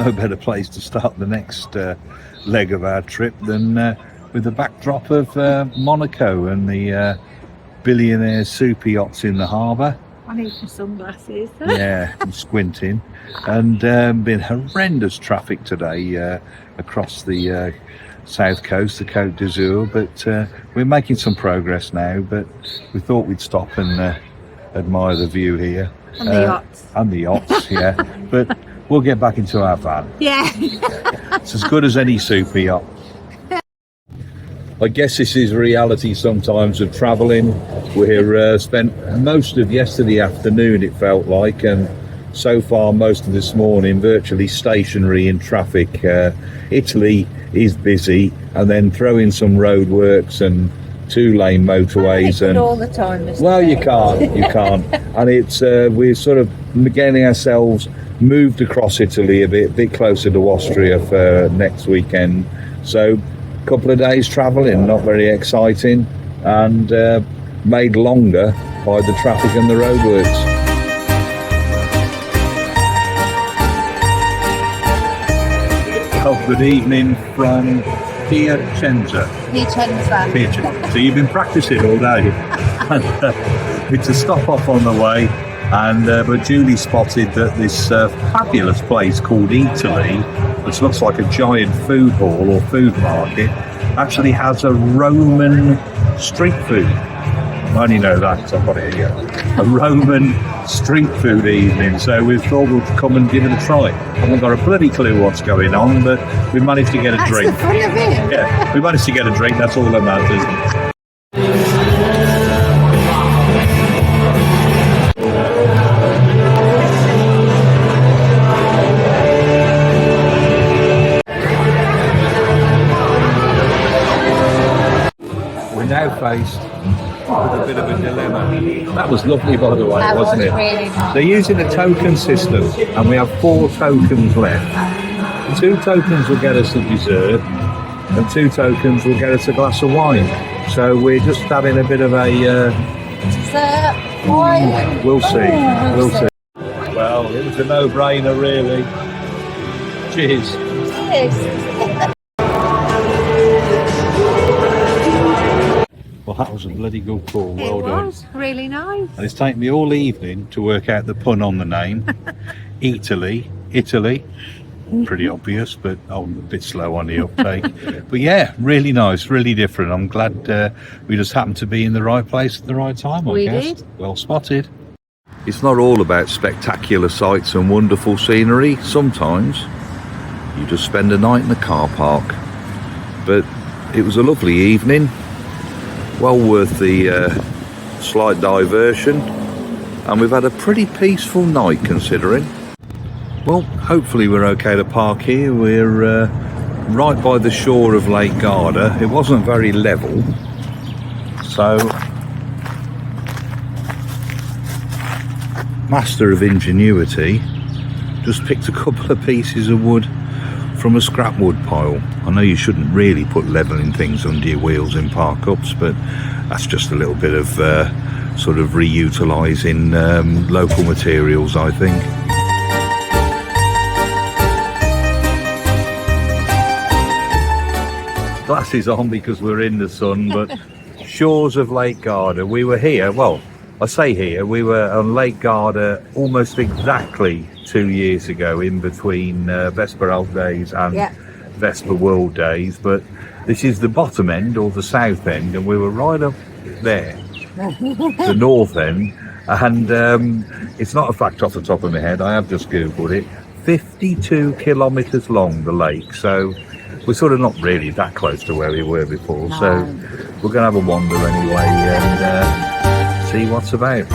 no better place to start the next leg of our trip than with the backdrop of Monaco and the billionaire super yachts in the harbour. I need some sunglasses. Yeah, I'm squinting. And been horrendous traffic today across the south coast, the Côte d'Azur, but we're making some progress now. But we thought we'd stop and admire the view here. And the yachts. And the yachts, yeah. But we'll get back into our van. Yeah. It's as good as any super yacht. I guess this is reality sometimes of travelling. We're spent most of yesterday afternoon, it felt like, and so far most of this morning virtually stationary in traffic. Italy is busy, and then throw in some roadworks and two-lane motorways, and all the time. Well, you can't, and it's we're sort of getting ourselves moved across Italy a bit closer to Austria for next weekend. So, a couple of days travelling, not very exciting, and made longer by the traffic and the roadworks. Oh, good evening from Piacenza. So you've been practicing all day. It's a stop off on the way, and but Julie spotted that this fabulous place called Italy, which looks like a giant food hall or food market, actually has a Roman street food. I only know that because I've got it here. A Roman street food evening, so we thought we'd come and give it a try. I haven't got a bloody clue what's going on, but we managed to get a drink. That's the fun of it. Yeah, we managed to get a drink, that's all that matters. We're now faced with a bit of a dilemma. That was lovely, by the way, wasn't it? Really nice. They're using a token system, and we have 4 tokens left. 2 tokens will get us a dessert, and 2 tokens will get us a glass of wine. So we're just having a bit of a... Dessert, wine. We'll see. We'll see. Well, it was a no-brainer, really. Cheers. Cheers. Well, that was a bloody good call. Well It done. was really nice. And it's taken me all evening to work out the pun on the name. Italy. Pretty obvious, but I'm a bit slow on the uptake. But yeah, really nice, really different. I'm glad we just happened to be in the right place at the right time, I guess. We did. Well spotted. It's not all about spectacular sights and wonderful scenery. Sometimes you just spend a night in the car park. But it was a lovely evening. Well worth the slight diversion, and we've had a pretty peaceful night considering. Well, hopefully we're okay to park here. We're right by the shore of Lake Garda. It wasn't very level, so master of ingenuity just picked a couple of pieces of wood from a scrap wood pile. I know you shouldn't really put levelling things under your wheels in park-ups, but that's just a little bit of sort of reutilising local materials, I think. Glasses on because we're in the sun, but shores of Lake Garda. We were here, well, I say here, we were on Lake Garda almost exactly 2 years ago, in between Vespa Alp days and Vespa World days, but this is the bottom end or the south end, and we were right up there, the north end, and it's not a fact off the top of my head, I have just googled it. 52 kilometres long, the lake, so we're sort of not really that close to where we were before. No. So we're going to have a wander anyway and see what's about.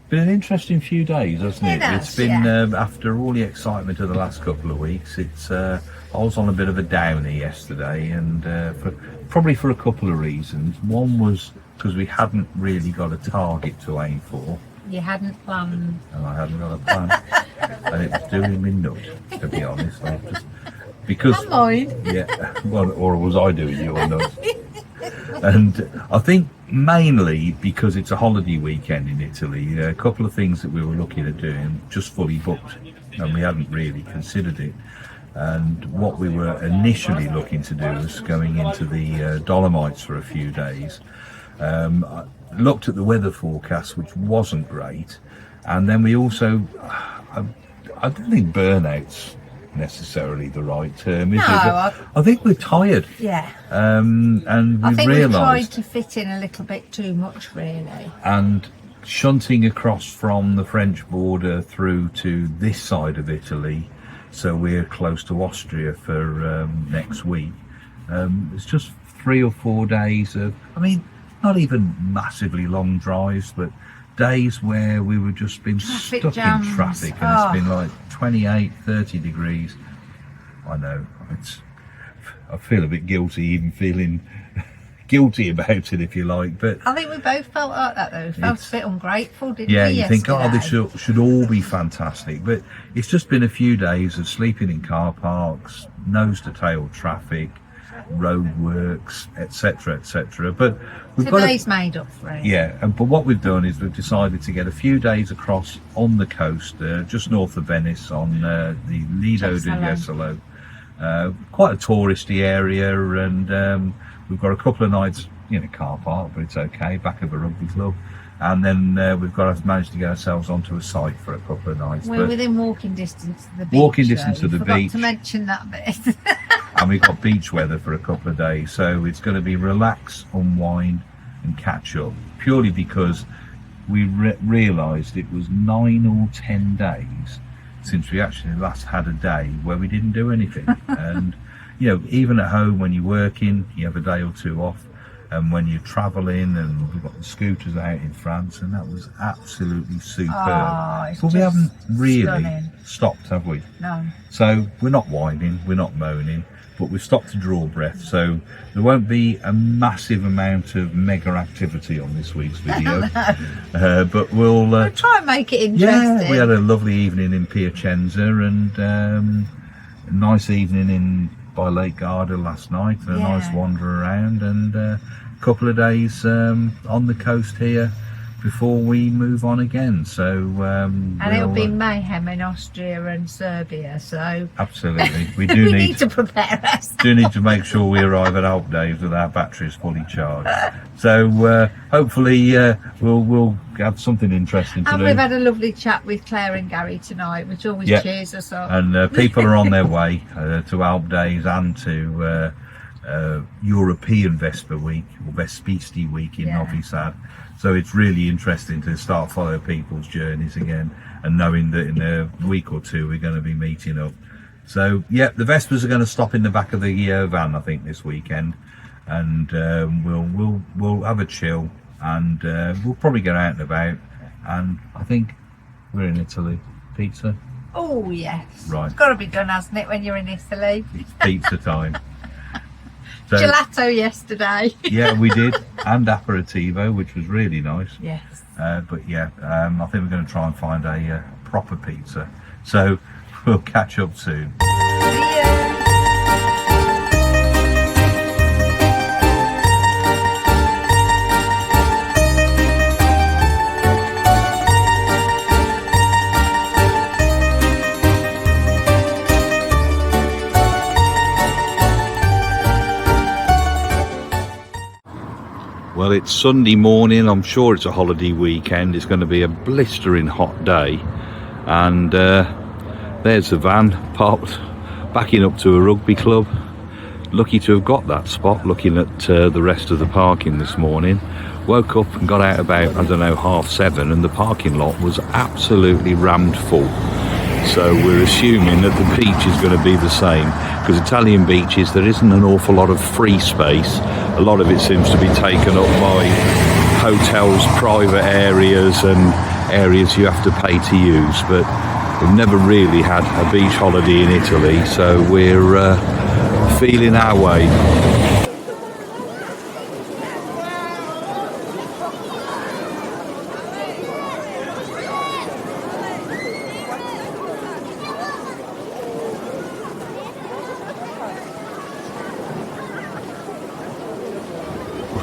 Been an interesting few days, hasn't it? It has, It's been after all the excitement of the last couple of weeks. It's I was on a bit of a downer yesterday, and probably for a couple of reasons. One was because we hadn't really got a target to aim for, You hadn't planned. and I hadn't got a plan, and it was doing me nut, to be honest. Because Am I? yeah, well, or was I doing you or not? And I think mainly because it's a holiday weekend in Italy, a couple of things that we were looking at doing just fully booked, and we hadn't really considered it. And what we were initially looking to do was going into the Dolomites for a few days. I looked at the weather forecast, which wasn't great, and then we also, I don't think burnout's necessarily the right term, is No, it? But I think we're tired. Yeah. And I we've think we tried realised, to fit in a little bit too much, really. and shunting across from the French border through to this side of Italy, so we're close to Austria for next week. It's just 3 or 4 days of, I mean, not even massively long drives, but days where we were just been Traffic stuck jams. in traffic, and Oh. it's been like 28, 30 degrees. I know, I feel a bit guilty, even feeling guilty about it, if you like, but I think we both felt like that, though. We felt a bit ungrateful, didn't yeah, we, you think, oh, this yesterday? should all be fantastic, but it's just been a few days of sleeping in car parks, nose to tail traffic, roadworks, etc., etc. But we've got Today's made up for it. yeah, but what we've done is we've decided to get a few days across on the coast, just north of Venice, on the Lido di Jesolo. Jesolo. Quite a touristy area, and we've got a couple of nights in a car park, but it's okay, back of a rugby club. And then we've got to manage to get ourselves onto a site for a couple of nights. We're But- within walking distance of the beach. Walking distance though. of the Forgot beach. to mention that bit. and we've got beach weather for a couple of days, so it's going to be relax, unwind and catch up, purely because we realised it was 9 or 10 days since we actually last had a day where we didn't do anything. And even at home when you're working, you have a day or two off, and when you're travelling, and we've got the scooters out in France, and that was absolutely superb. Oh, it's But we just haven't really stunning. stopped, have we? No. So we're not whining, we're not moaning, but we've stopped to draw breath. So there won't be a massive amount of mega activity on this week's video. But we'll Try and make it interesting. yeah, we had a lovely evening in Piacenza, and a nice evening by Lake Garda last night, and a Yeah. nice wander around, and a couple of days on the coast here before we move on again. So and it'll be mayhem in Austria and Serbia, so absolutely, we do we need need to prepare us. do need to make sure we arrive at Alp Days with our batteries fully charged. So hopefully we'll have something interesting to And do. we've had a lovely chat with Claire and Gary tonight, which always Yeah. cheers us up. And people are on their way to Alp Days and to European Vespa Week, or Vespisti Week in Yeah. Novi Sad. So it's really interesting to start following people's journeys again, and knowing that in a week or two we're going to be meeting up. So yeah, the Vespas are going to stop in the back of the van, I think, this weekend, and we'll have a chill, and we'll probably get out and about. And I think we're in Italy. Pizza. Oh yes, Right. It's got to be done, hasn't it, when you're in Italy? It's pizza time. So, Gelato yesterday. yeah, we did, and aperitivo, which was really nice. Yes. But yeah, I think we're going to try and find a proper pizza. So we'll catch up soon. Yeah. Well, it's Sunday morning. I'm sure it's a holiday weekend. It's going to be a blistering hot day. And there's the van parked, backing up to a rugby club. Lucky to have got that spot, looking at the rest of the parking this morning. Woke up and got out about, 7:30, and the parking lot was absolutely rammed full. So we're assuming that the beach is going to be the same, because Italian beaches, there isn't an awful lot of free space. A lot of it seems to be taken up by hotels, private areas, and areas you have to pay to use, but we've never really had a beach holiday in Italy, so we're feeling our way.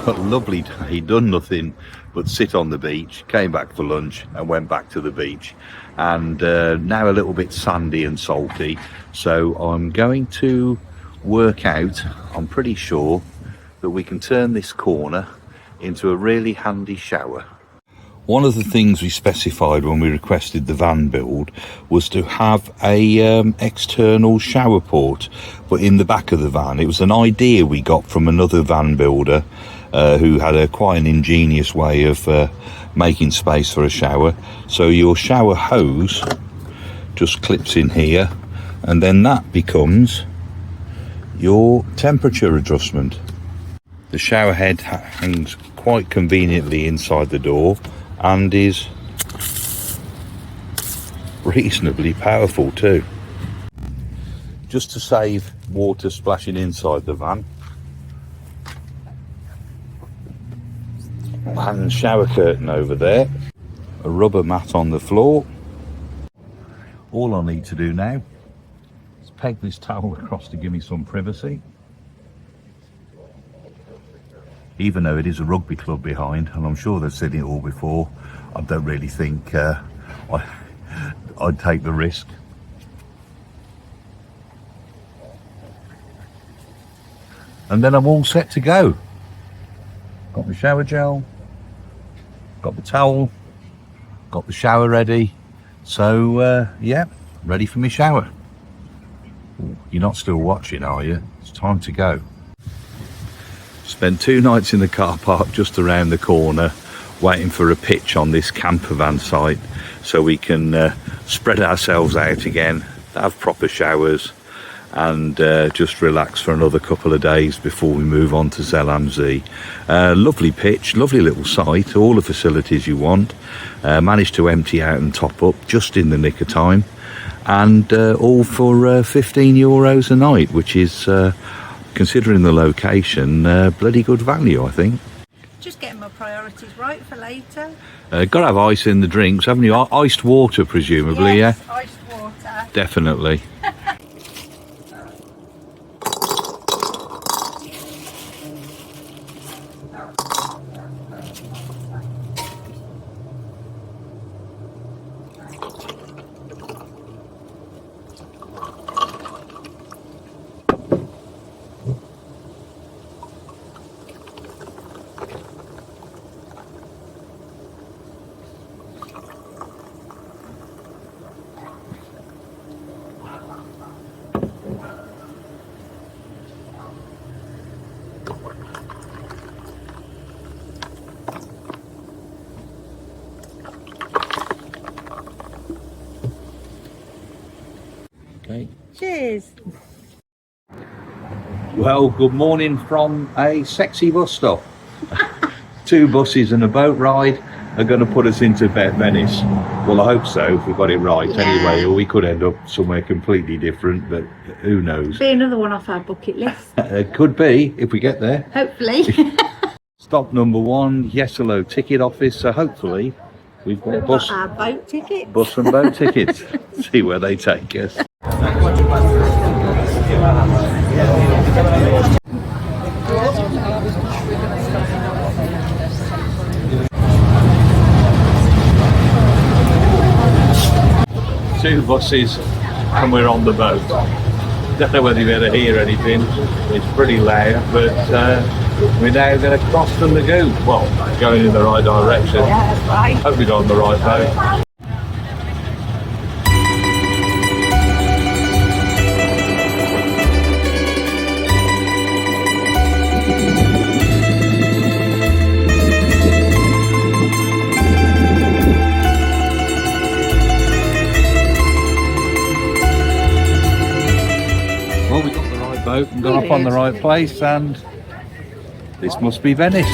A lovely day, done nothing but sit on the beach, came back for lunch and went back to the beach, and now a little bit sandy and salty, so I'm going to work out, I'm pretty sure that we can turn this corner into a really handy shower. One of the things we specified when we requested the van build was to have a external shower port, but in the back of the van. It was an idea we got from another van builder who had quite an ingenious way of making space for a shower. So your shower hose just clips in here, and then that becomes your temperature adjustment. The shower head hangs quite conveniently inside the door and is reasonably powerful too. Just to save water splashing inside the van, and shower curtain over there, a rubber mat on the floor. All I need to do now is peg this towel across to give me some privacy, even though it is a rugby club behind, and I'm sure they've seen it all before. I don't really think I'd take the risk. And then I'm all set to go. Got my shower gel, got the towel, got the shower ready, so yeah, ready for my shower. Ooh, you're not still watching, are you? It's time to go. Spent 2 nights in the car park just around the corner waiting for a pitch on this camper van site so we can spread ourselves out again, have proper showers, and just relax for another couple of days before we move on to Zellamzee. Lovely pitch, lovely little site, all the facilities you want. Managed to empty out and top up just in the nick of time, and all for €15 a night, which is, considering the location, bloody good value, I think. Just getting my priorities right for later. Got to have ice in the drinks, haven't you? Iced water, presumably, yes, yeah? Iced water. Definitely. Okay. Cheers. Well, good morning from a sexy bus stop. 2 buses and a boat ride are going to put us into Venice. Well, I hope so, if we got it right. Yeah. Anyway, or we could end up somewhere completely different, but who knows. Be another one off our bucket list. It could be, if we get there. Hopefully. Stop number 1, Yes Hello ticket office, so hopefully we've got our boat tickets. bus and boat tickets. See where they take us. Two buses and we're on the boat. Don't know whether you've ever hear anything. It's pretty loud, but we're now going to cross the lagoon. Well, going in the right direction. Yeah, that's right. Hope we got on the right boat. Well, we got the right boat and got off on the right place, and this must be Venice.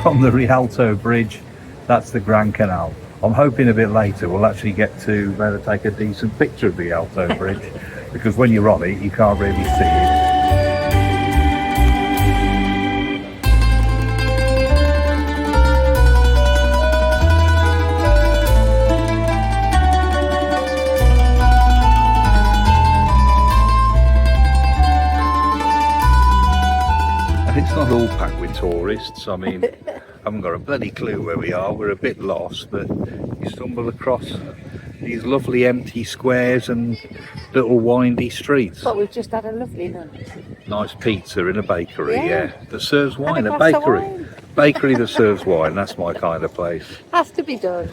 from the Rialto Bridge, that's the Grand Canal. I'm hoping a bit later we'll actually get to be able to take a decent picture of the Rialto Bridge, because when you're on it, you can't really see it. It's not all packed with tourists. I mean, I haven't got a bloody clue where we are. We're a bit lost, but you stumble across these lovely empty squares and little windy streets. But we've just had a lovely lunch. Nice pizza in a bakery, yeah, that serves wine. And A a glass of bakery, wine. bakery that serves wine. That's my kind of place. Has to be done.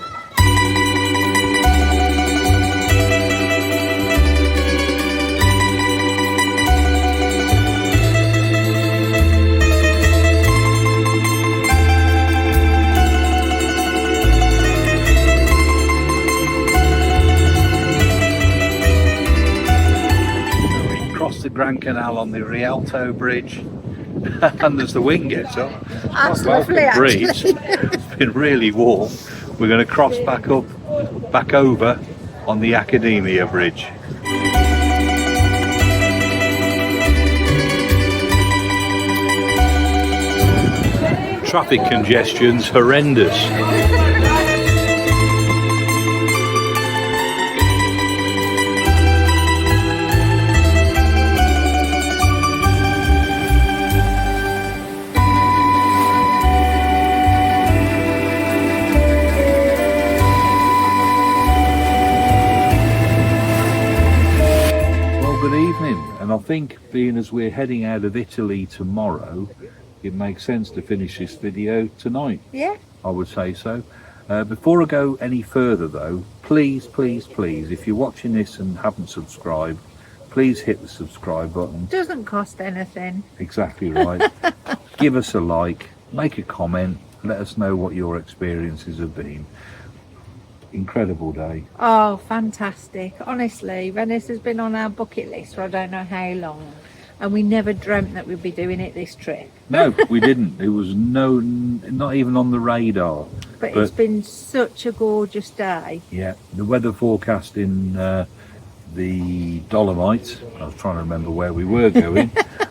The Grand Canal on the Rialto Bridge, and as the wind gets up, That's welcome lovely, breeze. actually. It's been really warm. We're going to cross back over on the Academia Bridge. Traffic congestion's horrendous. And I think, being as we're heading out of Italy tomorrow, it makes sense to finish this video tonight. Yeah. I would say so. Before I go any further though, please, if you're watching this and haven't subscribed, please hit the subscribe button. Doesn't cost anything. Exactly right. Give us a like, make a comment, let us know what your experiences have been. Incredible day. Oh, fantastic. Honestly, Venice has been on our bucket list for I don't know how long, and we never dreamt that we'd be doing it this trip. No, we didn't. It was not even on the radar. But it's been such a gorgeous day. Yeah, the weather forecast in the Dolomites, I was trying to remember where we were going,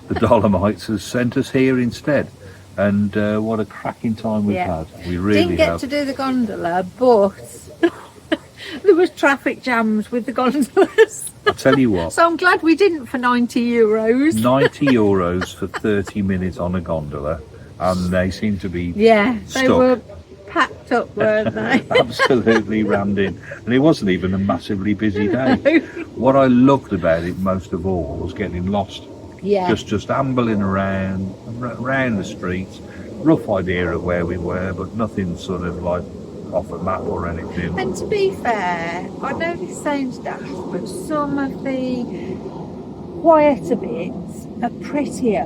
the Dolomites has sent us here instead. And what a cracking time we've had. We really didn't get to do the gondola, but there was traffic jams with the gondolas. I'll tell you what. So I'm glad we didn't for €90. €90 for 30 minutes on a gondola, and they seem to be stuck. They were packed up, weren't they? Absolutely rammed in. And it wasn't even a massively busy day. No. What I loved about it most of all was getting lost. Yeah. Just ambling around the streets, rough idea of where we were, but nothing sort of like off a map or anything. And to be fair, I know this sounds daft, but some of the quieter bits are prettier,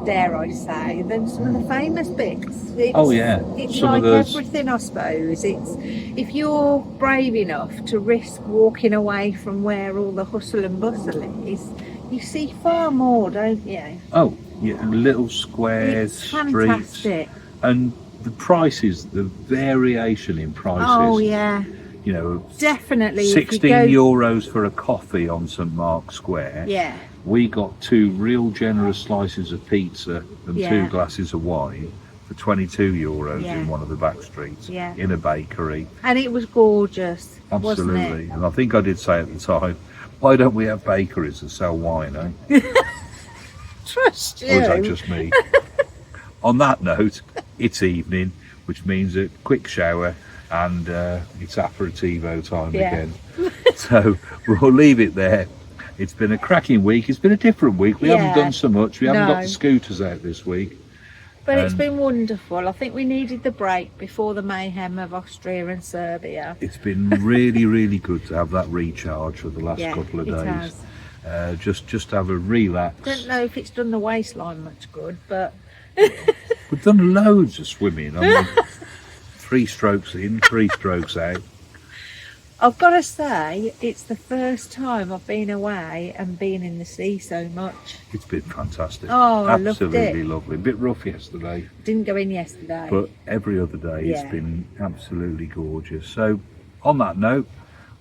dare I say, than some of the famous bits. It's some like of those... everything, I suppose. It's if you're brave enough to risk walking away from where all the hustle and bustle is, you see far more, don't you? Oh, yeah, little squares, It's streets, fantastic. and the prices, the variation in prices. Oh yeah, you know, definitely. €16 for a coffee on St Mark's Square. Yeah. We got 2 real generous slices of pizza and 2 glasses of wine for €22 in one of the back streets in a bakery. And it was gorgeous. Absolutely. Wasn't it? And I think I did say at the time, why don't we have bakeries that sell wine, eh? Trust you. Or is that just me? On that note, it's evening, which means a quick shower, and it's aperitivo time again. So we'll leave it there. It's been a cracking week. It's been a different week. We haven't done so much. We haven't got the scooters out this week. But it's been wonderful. I think we needed the break before the mayhem of Austria and Serbia. It's been really, really good to have that recharge for the last couple of days. Has. Just have a relax. Don't know if it's done the waistline much good, but we've done loads of swimming. I mean, 3 strokes in, 3 strokes out. I've got to say, it's the first time I've been away and been in the sea so much. It's been fantastic. Oh, I loved absolutely it. lovely. A bit rough yesterday, Didn't go in yesterday. but every other day Yeah. it's been absolutely gorgeous. So on that note,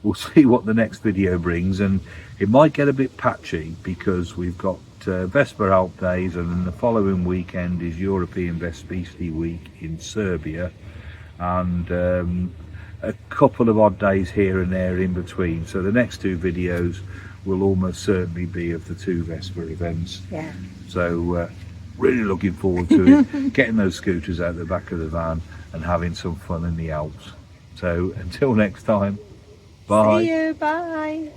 we'll see what the next video brings, and it might get a bit patchy because we've got Vespa Alp days, and then the following weekend is European Vespisti week in Serbia, and a couple of odd days here and there in between. So the next two videos will almost certainly be of the two Vespa events. Yeah. So really looking forward to it, getting those scooters out the back of the van and having some fun in the Alps. So until next time, bye. See you. Bye.